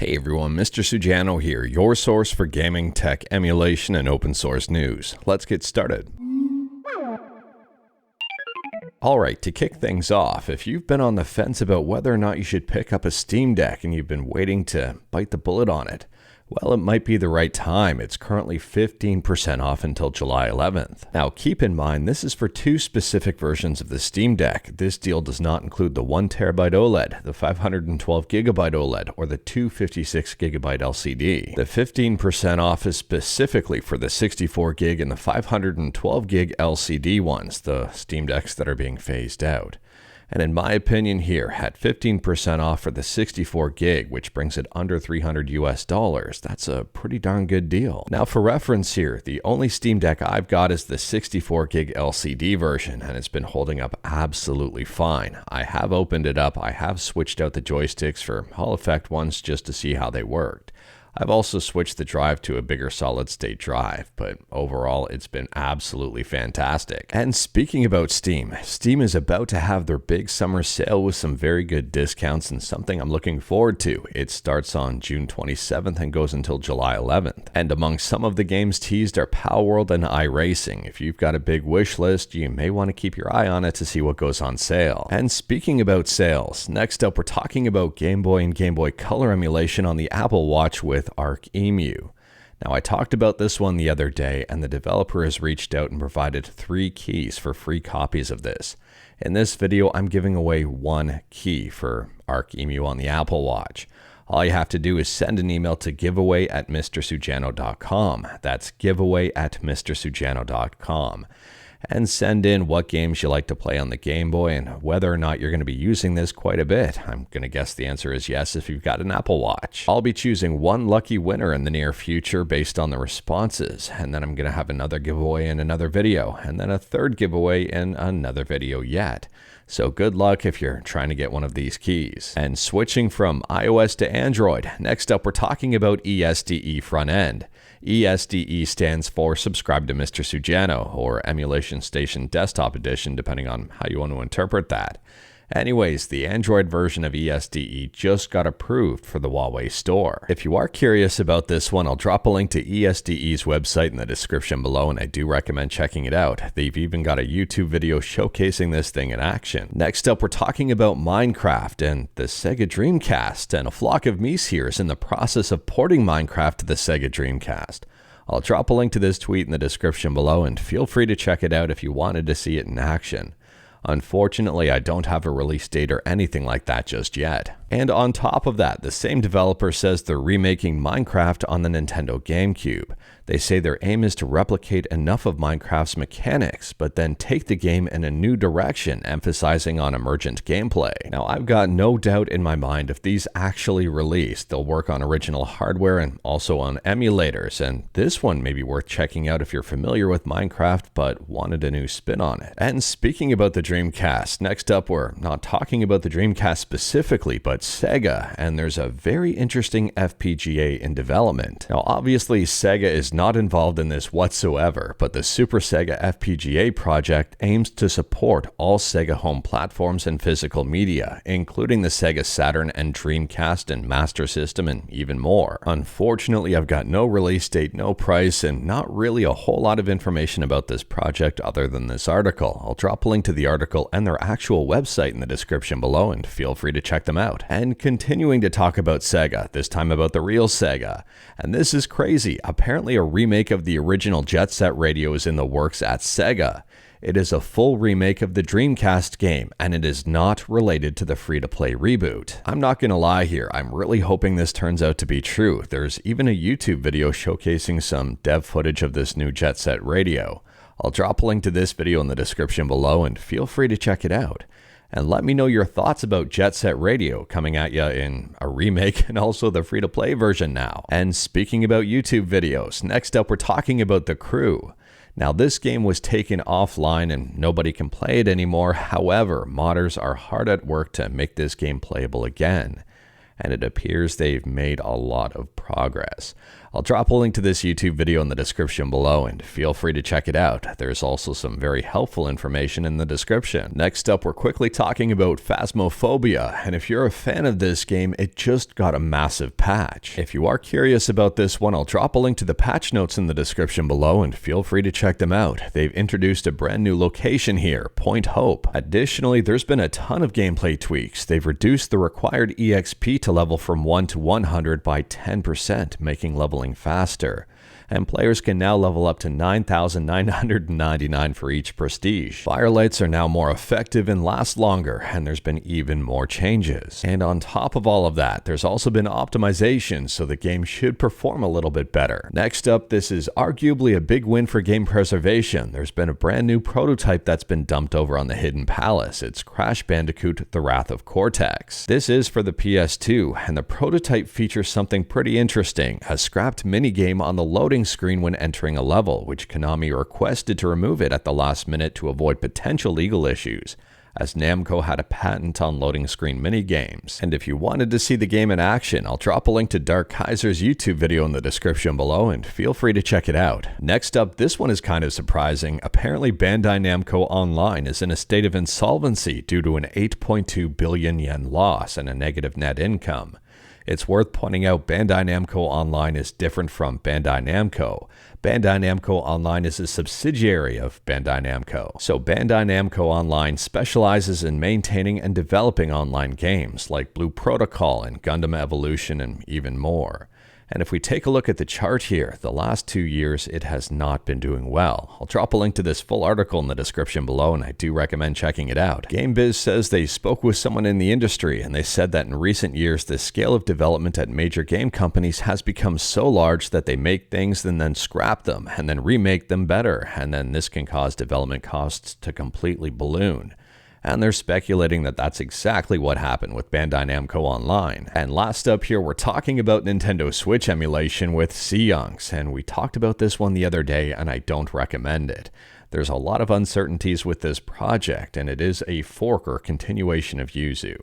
Hey everyone, Mr. Sujano here, your source for gaming, tech, emulation, and open source news. Let's get started. Alright, to kick things off, if you've been on the fence about whether or not you should pick up a Steam Deck and you've been waiting to bite the bullet on it, well, it might be the right time. It's currently 15% off until July 11th. Now, keep in mind, this is for two specific versions of the Steam Deck. This deal does not include the 1TB OLED, the 512GB OLED, or the 256GB LCD. The 15% off is specifically for the 64GB and the 512GB LCD ones, the Steam Decks that are being phased out. And in my opinion here, at 15% off for the 64GB, which brings it under $300 US, that's a pretty darn good deal. Now for reference here, the only Steam Deck I've got is the 64GB LCD version, and it's been holding up absolutely fine. I have opened it up, I have switched out the joysticks for Hall Effect ones just to see how they worked. I've also switched the drive to a bigger solid-state drive, but overall it's been absolutely fantastic. And speaking about Steam, Steam is about to have their big summer sale with some very good discounts and something I'm looking forward to. It starts on June 27th and goes until July 11th. And among some of the games teased are Palworld and iRacing. If you've got a big wish list, you may want to keep your eye on it to see what goes on sale. And speaking about sales, next up we're talking about Game Boy and Game Boy Color emulation on the Apple Watch with ArcEmu. Now I talked about this one the other day, and the developer has reached out and provided 3 keys for free copies of this. In this video I'm giving away 1 key for ArcEmu on the Apple Watch. All you have to do is send an email to giveaway@mrsujano.com. That's giveaway@mrsujano.com. And send in what games you like to play on the Game Boy and whether or not you're going to be using this quite a bit. I'm going to guess the answer is yes if you've got an Apple Watch. I'll be choosing 1 lucky winner in the near future based on the responses, and then I'm going to have another giveaway in another video, and then a third giveaway in another video yet. So good luck if you're trying to get one of these keys. And switching from iOS to Android, next up we're talking about ESDE Frontend. ESDE stands for Subscribe to Mr. Sujano, or Emulation Station Desktop Edition, depending on how you want to interpret that. Anyways, the Android version of ESDE just got approved for the Huawei store. If you are curious about this one, I'll drop a link to ESDE's website in the description below, and I do recommend checking it out. They've even got a YouTube video showcasing this thing in action. Next up, we're talking about Minecraft and the Sega Dreamcast, and a flock of meese here is in the process of porting Minecraft to the Sega Dreamcast. I'll drop a link to this tweet in the description below, and feel free to check it out if you wanted to see it in action. Unfortunately, I don't have a release date or anything like that just yet. And on top of that, the same developer says they're remaking Minecraft on the Nintendo GameCube. They say their aim is to replicate enough of Minecraft's mechanics, but then take the game in a new direction, emphasizing on emergent gameplay. Now, I've got no doubt in my mind if these actually release, they'll work on original hardware and also on emulators, and this one may be worth checking out if you're familiar with Minecraft but wanted a new spin on it. And speaking about the Dreamcast, next up we're not talking about the Dreamcast specifically, but Sega, and there's a very interesting FPGA in development. Now obviously Sega is not involved in this whatsoever, but the SuperSega FPGA project aims to support all Sega home platforms and physical media, including the Sega Saturn and Dreamcast and Master System and even more. Unfortunately, I've got no release date, no price, and not really a whole lot of information about this project other than this article. I'll drop a link to the article and their actual website in the description below, and feel free to check them out. And continuing to talk about Sega, this time about the real Sega. And this is crazy. Apparently a remake of the original Jet Set Radio is in the works at Sega. It is a full remake of the Dreamcast game, and it is not related to the free-to-play reboot. I'm not gonna lie here, I'm really hoping this turns out to be true. There's even a YouTube video showcasing some dev footage of this new Jet Set Radio. I'll drop a link to this video in the description below, and feel free to check it out. And let me know your thoughts about Jet Set Radio coming at you in a remake and also the free-to-play version now. And speaking about YouTube videos, next up we're talking about The Crew. Now this game was taken offline and nobody can play it anymore. However, modders are hard at work to make this game playable again. and it appears they've made a lot of progress. I'll drop a link to this YouTube video in the description below, and feel free to check it out. There's also some very helpful information in the description. Next up, we're quickly talking about Phasmophobia, and if you're a fan of this game, it just got a massive patch. If you are curious about this one, I'll drop a link to the patch notes in the description below, and feel free to check them out. They've introduced a brand new location here, Point Hope. Additionally, there's been a ton of gameplay tweaks. They've reduced the required EXP to level from 1 to 100 by 10%, making leveling faster, and players can now level up to 9,999 for each prestige. Firelights are now more effective and last longer, and there's been even more changes. And on top of all of that, there's also been optimization, so the game should perform a little bit better. Next up, this is arguably a big win for game preservation. There's been a brand new prototype that's been dumped over on the Hidden Palace. It's Crash Bandicoot: The Wrath of Cortex. This is for the PS2, and the prototype features something pretty interesting, a scrapped minigame on the loading screen when entering a level, which Konami requested to remove it at the last minute to avoid potential legal issues, as Namco had a patent on loading screen minigames. And if you wanted to see the game in action, I'll drop a link to Dark Kaiser's YouTube video in the description below, and feel free to check it out. Next up, this one is kind of surprising. Apparently Bandai Namco Online is in a state of insolvency due to an 8.2 billion yen loss and a negative net income. It's worth pointing out Bandai Namco Online is different from Bandai Namco. Bandai Namco Online is a subsidiary of Bandai Namco. So Bandai Namco Online specializes in maintaining and developing online games like Blue Protocol and Gundam Evolution and even more. And if we take a look at the chart here, the last 2 years, it has not been doing well. I'll drop a link to this full article in the description below, and I do recommend checking it out. GameBiz says they spoke with someone in the industry, and they said that in recent years, the scale of development at major game companies has become so large that they make things and then scrap them, and then remake them better, and then this can cause development costs to completely balloon. And they're speculating that that's exactly what happened with Bandai Namco Online. And last up here, we're talking about Nintendo Switch emulation with Ziunx, and we talked about this one the other day, and I don't recommend it. There's a lot of uncertainties with this project, and it is a fork or continuation of Yuzu.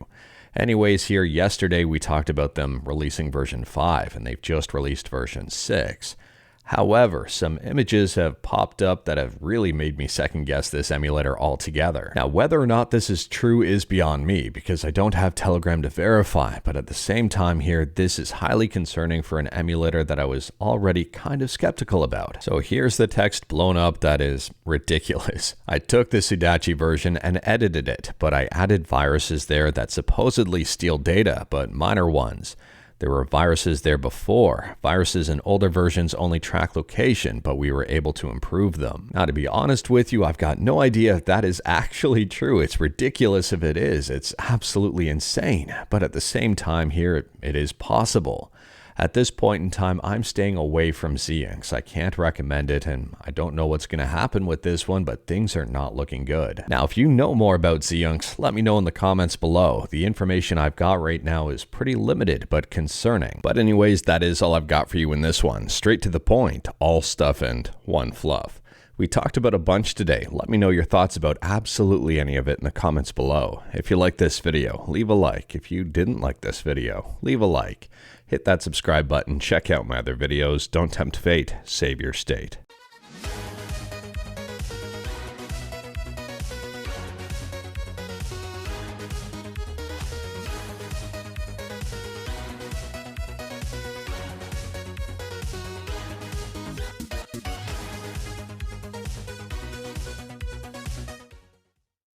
Anyways, here yesterday we talked about them releasing version 5, and they've just released version 6. However, some images have popped up that have really made me second guess this emulator altogether. Now, whether or not this is true is beyond me, because I don't have Telegram to verify, but at the same time here, this is highly concerning for an emulator that I was already kind of skeptical about. So here's the text blown up that is ridiculous. I took the Sudachi version and edited it, but I added viruses there that supposedly steal data, but minor ones. There were viruses there before. Viruses in older versions only track location, but we were able to improve them. Now, to be honest with you, I've got no idea if that is actually true. It's ridiculous if it is. It's absolutely insane. But at the same time here, it is possible. At this point in time, I'm staying away from Ziunx. I can't recommend it, and I don't know what's going to happen with this one, but things are not looking good. Now, if you know more about Ziunx, let me know in the comments below. The information I've got right now is pretty limited, but concerning. But anyways, that is all I've got for you in this one. Straight to the point, all stuff and one fluff. We talked about a bunch today. Let me know your thoughts about absolutely any of it in the comments below. If you like this video, leave a like. If you didn't like this video, leave a like. Hit that subscribe button, check out my other videos. Don't tempt fate, save your state.